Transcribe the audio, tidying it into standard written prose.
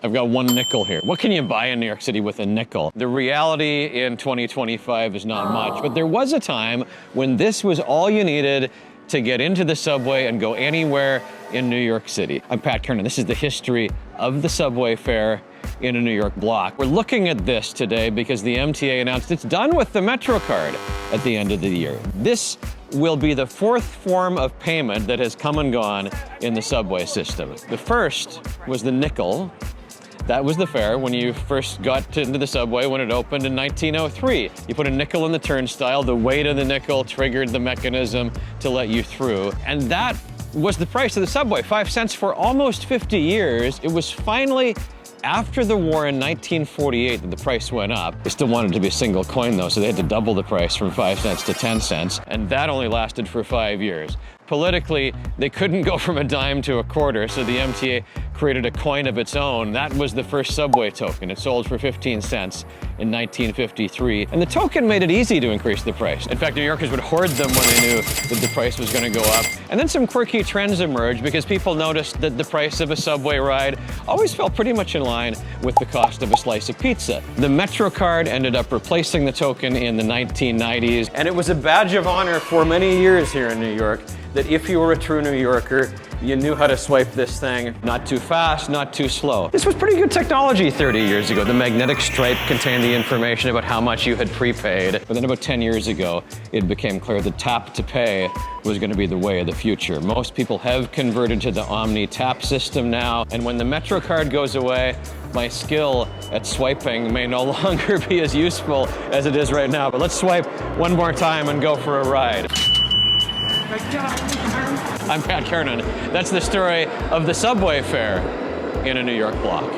I've got 1 nickel here. What can you buy in New York City with a nickel? The reality in 2025 is not much, but there was a time when this was all you needed to get into the subway and go anywhere in New York City. I'm Pat Kernan. This is the history of the subway fare in a New York block. We're looking at this today because the MTA announced it's done with the MetroCard at the end of the year. This will be the 4th form of payment that has come and gone in the subway system. The first was the nickel. That was the fare when you first got into the subway when it opened in 1903. You put a nickel in the turnstile, the weight of the nickel triggered the mechanism to let you through. And that was the price of the subway, 5 cents for almost 50 years. It was finally after the war in 1948 that the price went up. They still wanted it to be a single coin though, so they had to double the price from 5 cents to 10 cents, and that only lasted for 5 years. Politically, they couldn't go from a dime to a quarter, so the MTA created a coin of its own. That was the first subway token. It sold for 15 cents in 1953, and the token made it easy to increase the price. In fact, New Yorkers would hoard them when they knew that the price was going to go up. And then some quirky trends emerged because people noticed that the price of a subway ride always fell pretty much in line with the cost of a slice of pizza. The MetroCard ended up replacing the token in the 1990s, and it was a badge of honor for many years here in New York that if you were a true New Yorker, you knew how to swipe this thing. Not too fast, not too slow. This was pretty good technology 30 years ago. The magnetic stripe contained the information about how much you had prepaid. But then about 10 years ago, it became clear that tap to pay was going to be the way of the future. Most people have converted to the Omni tap system now. And when the MetroCard goes away, my skill at swiping may no longer be as useful as it is right now. But let's swipe one more time and go for a ride. I'm Pat Kernan. That's the story of the subway fare in a New York block.